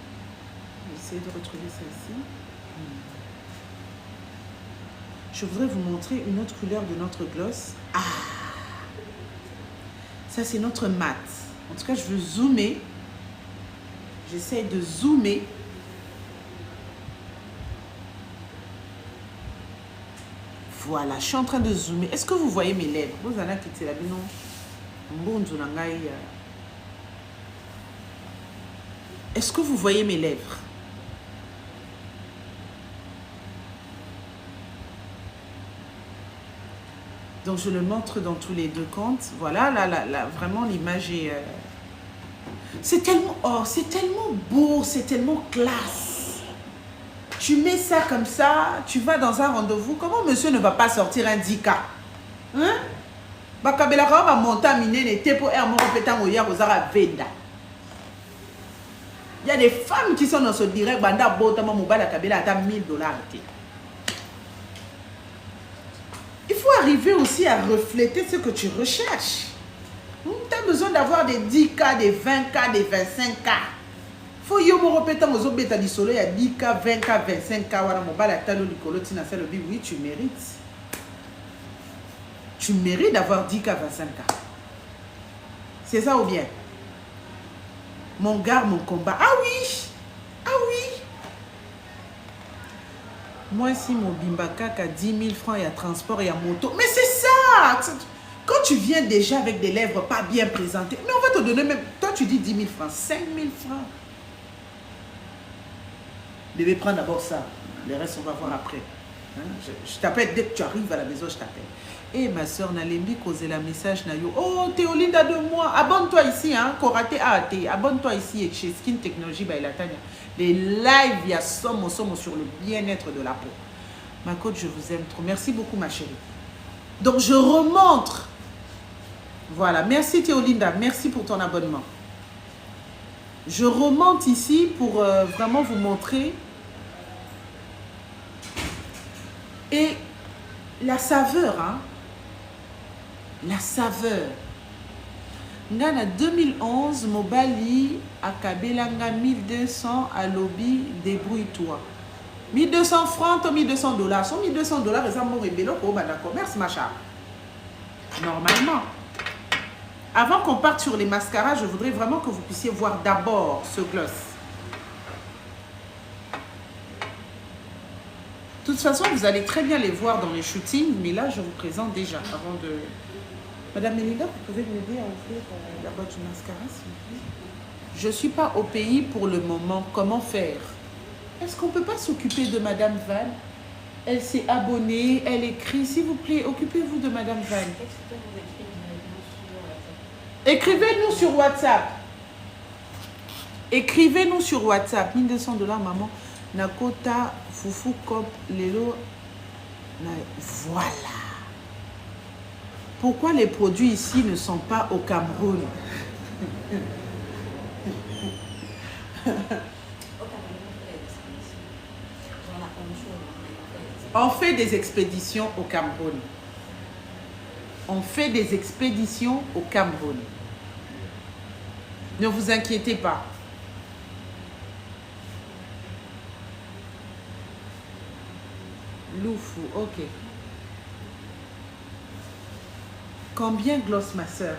Je vais essayer de retrouver ça ici. Je voudrais vous montrer une autre couleur de notre gloss. Ah! Ça, c'est notre mat. En tout cas, je veux zoomer. J'essaie de zoomer. Voilà, je suis en train de zoomer. Est-ce que vous voyez mes lèvres? Vous en avez quitté la bino. Est-ce que vous voyez mes lèvres? Donc, je le montre dans tous les deux comptes. Voilà, là, vraiment, l'image est... C'est tellement... Oh, c'est tellement beau, c'est tellement classe. Tu mets ça comme ça, tu vas dans un rendez-vous. Comment monsieur ne va pas sortir un 10K? Hein? Bakabelaka va monter à miner les tépos et à mon répétant au yard aux arabes venda. Il y a des femmes qui sont dans ce direct. Banda botama mobile à Kabela à 1000 $. Il faut arriver aussi à refléter ce que tu recherches. Tu as besoin d'avoir des 10K, des 20K, des 25K. Faut yo mo répétant aux obéta du soleil, il y a 10K, 20K, 25K. Voilà, mobile à talo licolo, tina fait le bi. Oui, tu mérites. Tu mérites d'avoir 10K, 25K. C'est ça ou bien? Mon gars, mon combat. Ah oui! Ah oui! Moi, si mon bimbaka a 10 000 francs, il y a transport, il y a moto. Mais c'est ça! Quand tu viens déjà avec des lèvres pas bien présentées, mais on va te donner même... Toi, tu dis 10 000 francs, 5 000 francs. Je vais prendre d'abord ça. Le reste, on va voir après. Hein? Je t'appelle dès que tu arrives à la maison, je t'appelle. Et ma soeur Nalembi causé la message na yo. Oh, Théolinda de moi. Abonne-toi ici, hein. Koraté AAT. Abonne-toi ici chez Skin Technology by Latanya. Les lives, il y a somme sur le bien-être de la peau. Ma coach, je vous aime trop. Merci beaucoup, ma chérie. Donc, je remontre. Voilà. Merci, Théolinda. Merci pour ton abonnement. Je remonte ici pour vraiment vous montrer. Et la saveur, hein. La saveur. Ngana 2011, Mobali à Kabelanga 1200 à lobby, débrouille-toi. 1200 francs, 1200 $. Sont 1200 $, et ça m'a révélé pour le commerce, machin. Normalement. Avant qu'on parte sur les mascaras, je voudrais vraiment que vous puissiez voir d'abord ce gloss. De toute façon, vous allez très bien les voir dans les shootings, mais là, je vous présente déjà avant de... Madame Melinda, vous pouvez m'aider à ouvrir la boîte du mascara, s'il vous plaît? Je ne suis pas au pays pour le moment. Comment faire? Est-ce qu'on ne peut pas s'occuper de Madame Van? Elle s'est abonnée, elle écrit. S'il vous plaît, occupez-vous de Madame Van. Écrivez-nous sur WhatsApp. Écrivez-nous sur WhatsApp. 1200 $, maman. Nakota, Foufou, Cop, Lelo. Voilà. Pourquoi les produits ici ne sont pas au Cameroun? On fait des expéditions au Cameroun. On fait des expéditions au Cameroun. Ne vous inquiétez pas. Loufou, ok. Combien gloss, ma soeur?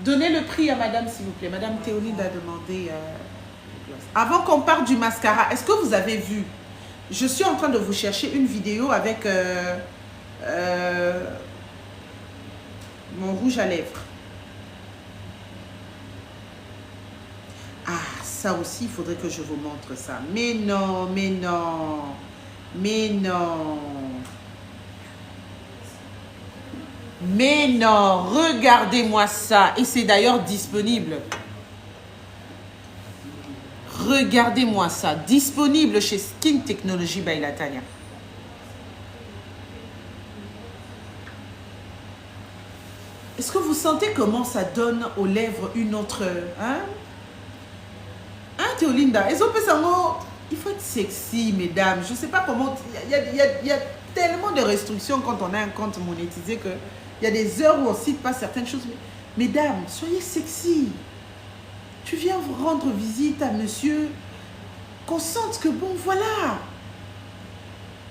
Donnez le prix à madame, s'il vous plaît. Madame Théolinde a demandé gloss. Avant qu'on parte du mascara, est-ce que vous avez vu? Je suis en train de vous chercher une vidéo avec mon rouge à lèvres. Ah, ça aussi, il faudrait que je vous montre ça. Mais non, mais non. Mais non. Mais non, regardez-moi ça. Et c'est d'ailleurs disponible. Regardez-moi ça. Disponible chez Skin Technology by Latanya. Est-ce que vous sentez comment ça donne aux lèvres une autre... Hein? Hein, Théolinda? Il faut être sexy, mesdames. Je ne sais pas comment... Il y a tellement de restrictions quand on a un compte monétisé que... Il y a des heures où on ne cite pas certaines choses. Mais, mesdames, soyez sexy. Tu viens vous rendre visite à monsieur. Qu'on sente que, bon, voilà.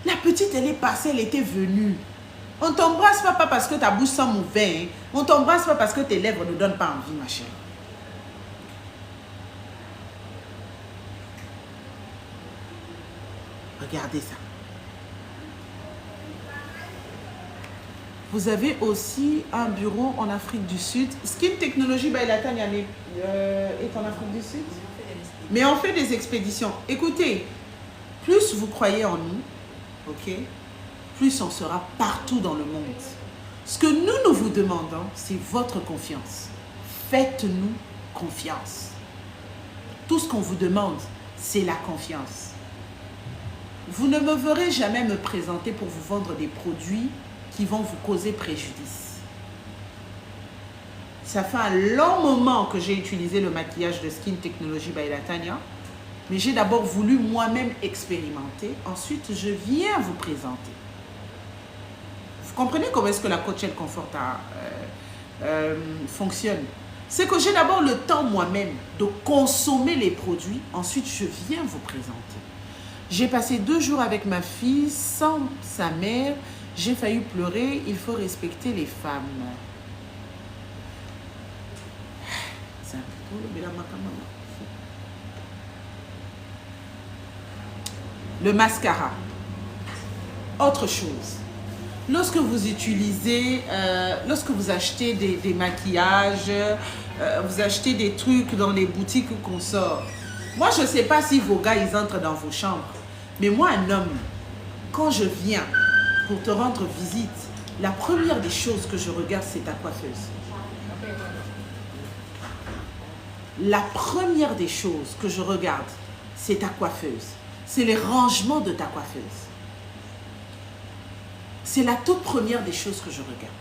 La petite, elle est passée, elle était venue. On ne t'embrasse pas parce que ta bouche sent mauvais. Hein. On ne t'embrasse pas parce que tes lèvres ne donnent pas envie, ma chérie. Regardez ça. Vous avez aussi un bureau en Afrique du Sud. Skin Technology by Latanya est en Afrique du Sud. Mais on fait des expéditions. Écoutez, plus vous croyez en nous, ok, plus on sera partout dans le monde. Ce que nous vous demandons, c'est votre confiance. Faites-nous confiance. Tout ce qu'on vous demande, c'est la confiance. Vous ne me verrez jamais me présenter pour vous vendre des produits qui vont vous causer préjudice. Ça fait un long moment que j'ai utilisé le maquillage de Skin Technology by Latanya, mais j'ai d'abord voulu moi-même expérimenter. Ensuite, je viens vous présenter. Vous comprenez comment est-ce que la Coachelle Comfort fonctionne? C'est que j'ai d'abord le temps moi-même de consommer les produits. Ensuite, je viens vous présenter. J'ai passé 2 jours avec ma fille sans sa mère. J'ai failli pleurer. Il faut respecter les femmes. Le mascara. Autre chose. Lorsque vous utilisez, lorsque vous achetez des maquillages, vous achetez des trucs dans les boutiques qu'on sort. Moi, je ne sais pas si vos gars, ils entrent dans vos chambres. Mais moi, un homme, quand je viens pour te rendre visite, la première des choses que je regarde, c'est ta coiffeuse. La première des choses que je regarde, c'est ta coiffeuse. C'est les rangements de ta coiffeuse. C'est la toute première des choses que je regarde.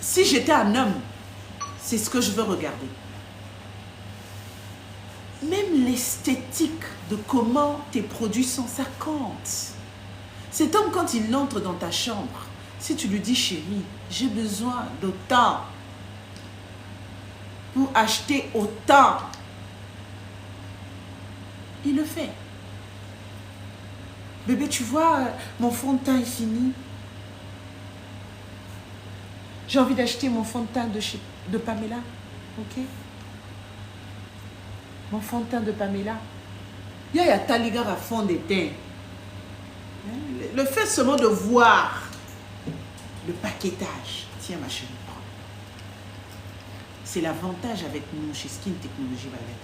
Si j'étais un homme, c'est ce que je veux regarder. Même l'esthétique de comment tes produits sont, ça compte. Cet homme, quand il entre dans ta chambre, si tu lui dis, chérie, j'ai besoin d'autant pour acheter autant, il le fait. Bébé, tu vois, mon fond de teint est fini. J'ai envie d'acheter mon fond de teint de Pamela. Ok? Mon fond de teint de Pamela. Il y a Taligar à fond de teint. Le fait seulement de voir le paquetage. Tiens, ma chérie, prends. C'est l'avantage avec nous chez Skin Technology by Latanya.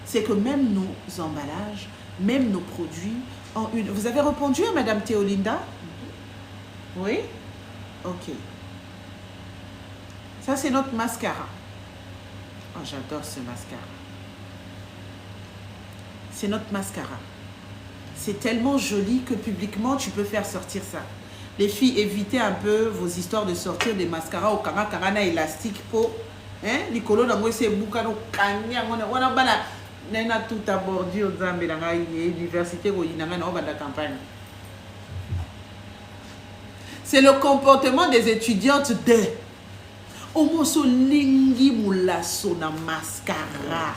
C'est que même nos emballages, même nos produits ont une... Vous avez répondu à Madame Théolinda? Oui? Ok. Ça, c'est notre mascara. Oh, j'adore ce mascara. C'est notre mascara. C'est tellement joli que publiquement, tu peux faire sortir ça. Les filles, évitez un peu vos histoires de sortir des mascaras au karana élastique pour... Hein? Nicolo, dans moi, c'est boukano kanya. On a bana... Nena tout à bordure aux Zambie dans l'université où il y a la campagne. C'est le comportement des étudiantes de Omoso lingi moulasso na mascara.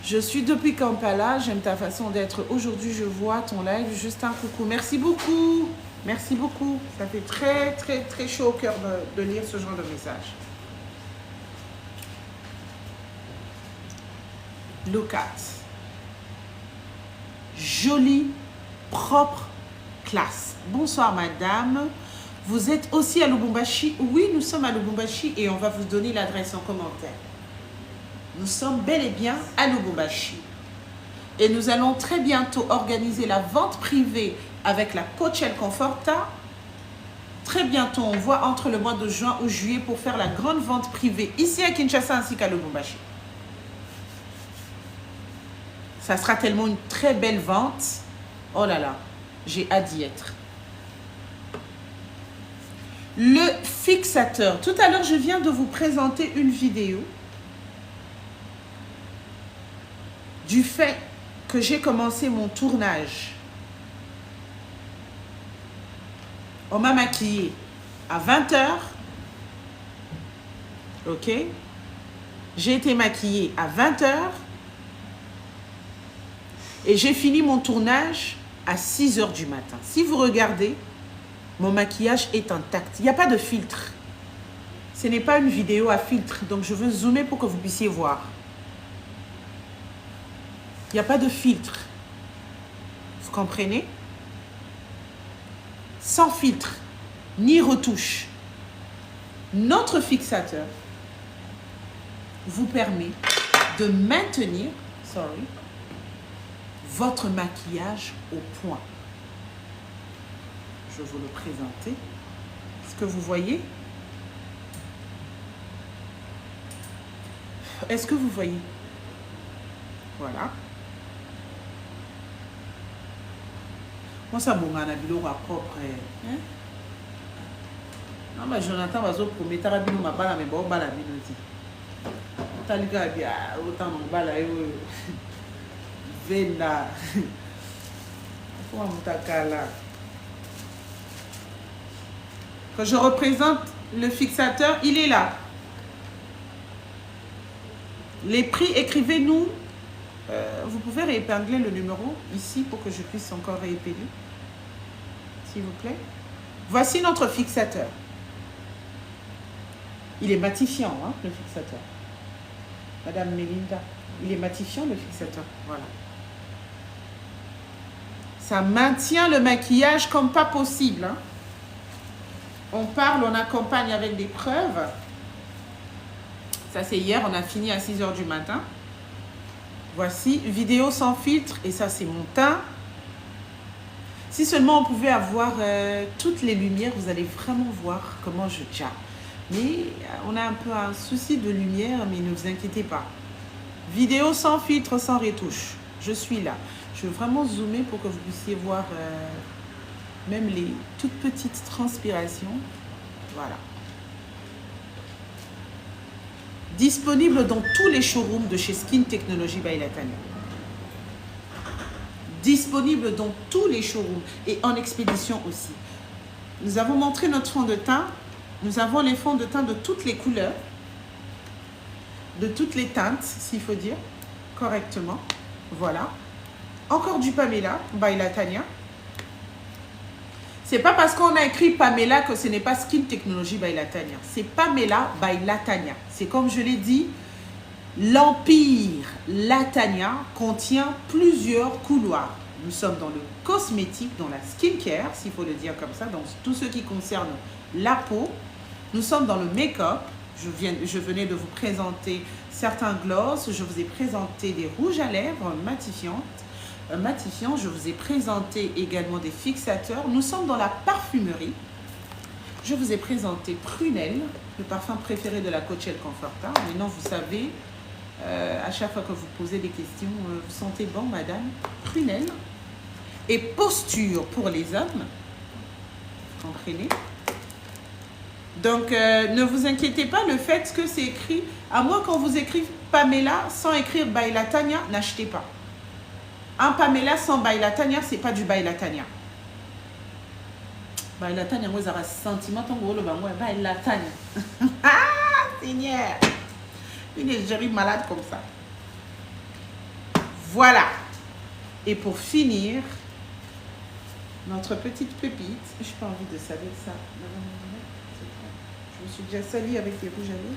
Je suis depuis Kampala, j'aime ta façon d'être. Aujourd'hui, je vois ton live, juste un coucou. Merci beaucoup. Merci beaucoup. Ça fait très, très, très chaud au cœur de lire ce genre de message. Look at. Jolie, propre, classe. Bonsoir madame. Vous êtes aussi à Lubumbashi? Oui, nous sommes à Lubumbashi et on va vous donner l'adresse en commentaire. Nous sommes bel et bien à Lubumbashi. Et nous allons très bientôt organiser la vente privée avec la Coachelle Conforta. Très bientôt, on voit entre le mois de juin ou juillet pour faire la grande vente privée ici à Kinshasa ainsi qu'à Lubumbashi. Ça sera tellement une très belle vente. Oh là là, j'ai hâte d'y être. Le fixateur. Tout à l'heure, je viens de vous présenter une vidéo du fait que j'ai commencé mon tournage. On m'a maquillée à 20 h. Ok? J'ai été maquillée à 20 h. Et j'ai fini mon tournage à 6 h du matin. Si vous regardez, mon maquillage est intact. Il n'y a pas de filtre. Ce n'est pas une vidéo à filtre. Donc, je veux zoomer pour que vous puissiez voir. Il n'y a pas de filtre. Vous comprenez? Sans filtre, ni retouche. Notre fixateur vous permet de maintenir, votre maquillage au point. Je vais vous le présenter. Est-ce que vous voyez? Est-ce que vous voyez? Voilà. Moi, ça bon, on a bilou propre. Non, mais Jonathan va se promettre à bilou ma balle, mais bon, balle à bilou. T'as le gars bien, autant mon balle à eux. Venda. Quand je représente le fixateur, il est là. Les prix, écrivez-nous. Vous pouvez réépingler le numéro ici pour que je puisse encore réépeler. S'il vous plaît. Voici notre fixateur. Il est matifiant, hein, le fixateur. Madame Melinda, il est matifiant, le fixateur. Voilà. Ça maintient le maquillage comme pas possible. Hein. On parle, on accompagne avec des preuves. Ça, c'est hier, on a fini à 6 h du matin. Voici, vidéo sans filtre. Et ça, c'est mon teint. Si seulement on pouvait avoir toutes les lumières, vous allez vraiment voir comment je tire. Mais on a un peu un souci de lumière, mais ne vous inquiétez pas. Vidéo sans filtre, sans retouche. Je suis là. Je veux vraiment zoomer pour que vous puissiez voir même les toutes petites transpirations. Voilà. Disponible dans tous les showrooms de chez Skin Technology by Latanya. Disponible dans tous les showrooms et en expédition aussi. Nous avons montré notre fond de teint. Nous avons les fonds de teint de toutes les couleurs, de toutes les teintes, s'il faut dire, correctement. Voilà. Encore du Pamela by Latanya. C'est pas parce qu'on a écrit Pamela que ce n'est pas Skin Technology by Latanya. C'est Pamela by Latanya. C'est comme je l'ai dit, l'empire Latanya contient plusieurs couloirs. Nous sommes dans le cosmétique, dans la skincare, s'il faut le dire comme ça, dans tout ce qui concerne la peau. Nous sommes dans le make-up. Je venais de vous présenter certains gloss. Je vous ai présenté des rouges à lèvres matifiants. Je vous ai présenté également des fixateurs. Nous sommes dans la parfumerie. Je vous ai présenté Prunelle, le parfum préféré de la Coachelle Conforta. Maintenant, vous savez, à chaque fois que vous posez des questions, vous sentez bon, madame? Prunelle. Et Posture pour les hommes. Vous comprenez? Donc, ne vous inquiétez pas, le fait que c'est écrit, à moins qu'on vous écrive Pamela sans écrire by Latanya, n'achetez pas. Un Pamela sans by Latanya, ce n'est pas du by Latanya. By Latanya, vous avez un sentiment, by Latanya. Ah, Seigneur! J'arrive malade comme ça. Voilà. Et pour finir, notre petite pépite. Je n'ai pas envie de salir ça. Je me suis déjà salie avec les rouges à lèvres.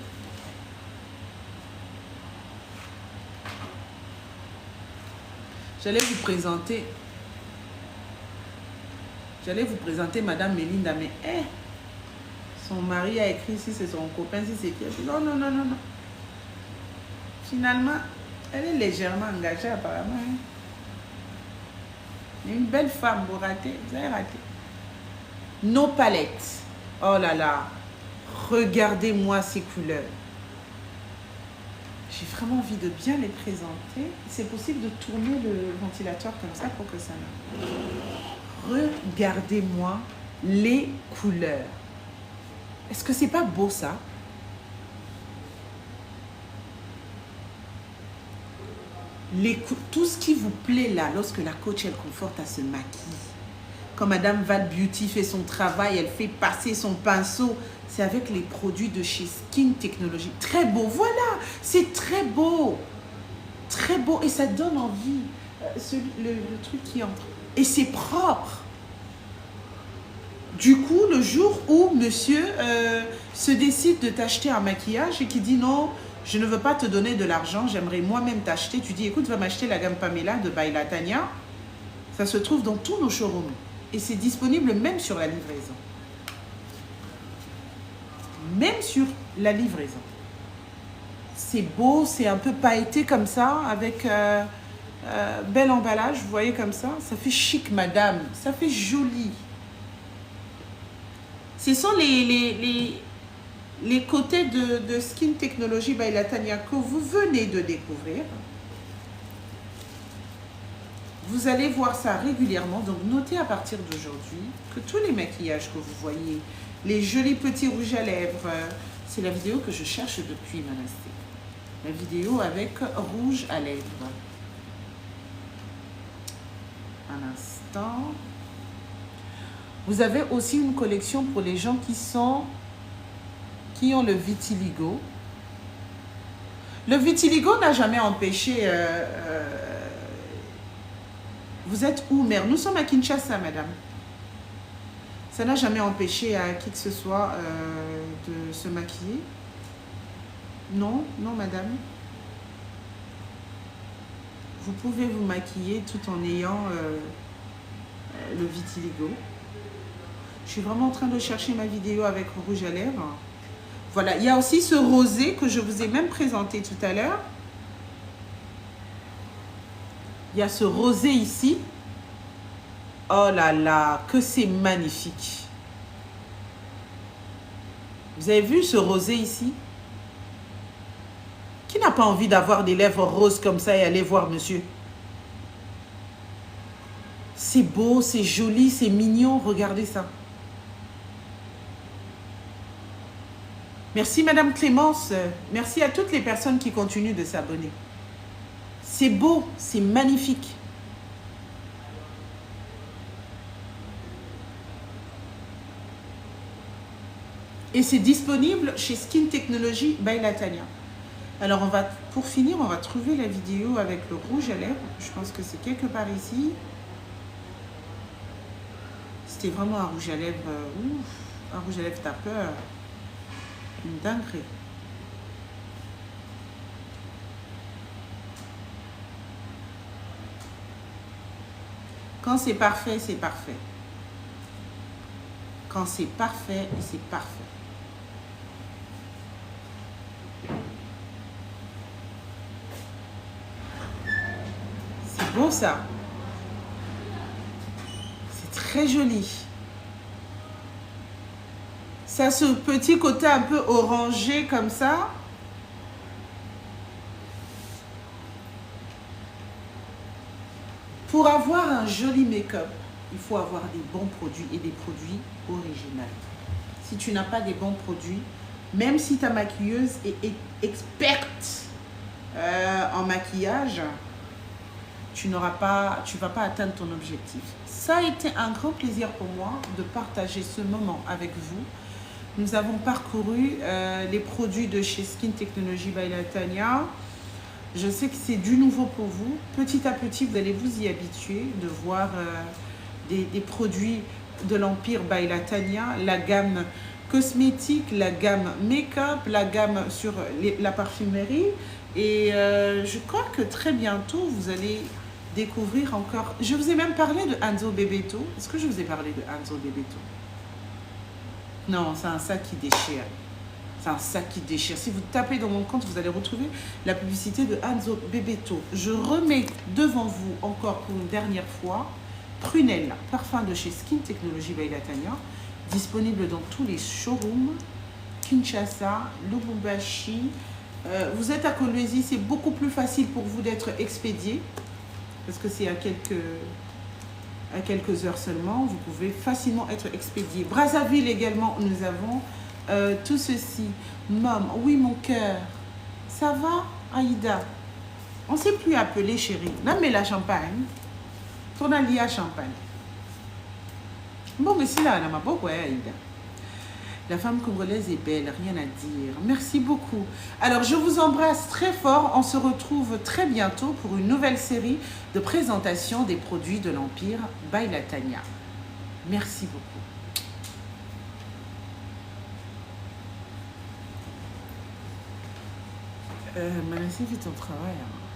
J'allais vous présenter Madame Melinda, mais son mari a écrit si c'est son copain, si c'est qui. Non, non, non, non, non. Finalement, elle est légèrement engagée apparemment. Hein. Une belle femme, vous ratez, vous avez raté. Nos palettes. Oh là là. Regardez-moi ces couleurs. J'ai vraiment envie de bien les présenter. C'est possible de tourner le ventilateur comme ça pour que ça ne... Regardez-moi les couleurs. Est-ce que c'est pas beau ça? Tout ce qui vous plaît là, lorsque la Coachelle Conforta se maquille. Quand Madame Val Beauty fait son travail, elle fait passer son pinceau. C'est avec les produits de chez Skin Technology. Très beau, voilà, c'est très beau. Très beau et ça donne envie. Le truc qui entre. Et c'est propre. Du coup, le jour où monsieur se décide de t'acheter un maquillage et qui dit non, je ne veux pas te donner de l'argent, j'aimerais moi-même t'acheter. Tu dis, écoute, va m'acheter la gamme Pamela de By Latanya. Ça se trouve dans tous nos showrooms. Et c'est disponible même sur la livraison. Même sur la livraison. C'est beau, c'est un peu pailleté comme ça, avec bel emballage, vous voyez comme ça. Ça fait chic, madame. Ça fait joli. Ce sont les côtés de Skin Technology by Latanya que vous venez de découvrir. Vous allez voir ça régulièrement. Donc, notez à partir d'aujourd'hui que tous les maquillages que vous voyez, les jolis petits rouges à lèvres, c'est la vidéo que je cherche depuis Manasté. La vidéo avec rouge à lèvres. Un instant. Vous avez aussi une collection pour les gens qui ont le vitiligo. Le vitiligo n'a jamais empêché... vous êtes où, mère? Nous sommes à Kinshasa, madame. Ça n'a jamais empêché à qui que ce soit de se maquiller. Non, non, madame. Vous pouvez vous maquiller tout en ayant le vitiligo. Je suis vraiment en train de chercher ma vidéo avec rouge à lèvres. Voilà, il y a aussi ce rosé que je vous ai même présenté tout à l'heure. Il y a ce rosé ici. Oh là là, que c'est magnifique. Vous avez vu ce rosé ici? Qui n'a pas envie d'avoir des lèvres roses comme ça et aller voir monsieur? C'est beau, c'est joli, c'est mignon. Regardez ça. Merci Madame Clémence. Merci à toutes les personnes qui continuent de s'abonner. C'est beau, c'est magnifique. Et c'est disponible chez Skin Technology by Latanya. Alors, pour finir, on va trouver la vidéo avec le rouge à lèvres. Je pense que c'est quelque part ici. C'était vraiment un rouge à lèvres. Ouf, un rouge à lèvres, t'as peur. Une dinguerie. Quand c'est parfait, c'est parfait. Quand c'est parfait, c'est parfait. C'est beau ça. C'est très joli. Ça a ce petit côté un peu orangé comme ça. Pour avoir un joli make-up, il faut avoir des bons produits et des produits originaux. Si tu n'as pas des bons produits, même si ta maquilleuse est experte en maquillage, tu ne vas pas atteindre ton objectif. Ça a été un grand plaisir pour moi de partager ce moment avec vous. Nous avons parcouru les produits de chez Skin Technology by Latanya. Je sais que c'est du nouveau pour vous. Petit à petit, vous allez vous y habituer de voir des produits de l'Empire by Latanya, la gamme cosmétique, la gamme make-up, la gamme sur la parfumerie. Et je crois que très bientôt, vous allez découvrir encore... Je vous ai même parlé de Hanzo Bebeto. Est-ce que je vous ai parlé de Hanzo Bebeto? Non, c'est un sac qui déchire. C'est un sac qui déchire. Si vous tapez dans mon compte, vous allez retrouver la publicité de Hanzo Bebeto. Je remets devant vous encore pour une dernière fois Prunelle, parfum de chez Skin Technology by Latanya, disponible dans tous les showrooms, Kinshasa, Lubumbashi. Vous êtes à Kolwezi, c'est beaucoup plus facile pour vous d'être expédié, parce que c'est à quelques heures seulement. Vous pouvez facilement être expédié. Brazzaville également, nous avons tout ceci. Mom, oui mon cœur, ça va Aïda? On ne sait plus appeler chérie. Là, mais la champagne. Tourne à l'IA champagne. Bon, mais si là, on a ma beaucoup, Aïda. La femme congolaise est belle, rien à dire. Merci beaucoup. Alors, je vous embrasse très fort. On se retrouve très bientôt pour une nouvelle série de présentation des produits de l'Empire by Latanya. Merci beaucoup. Manessi fait ton travail. Hein.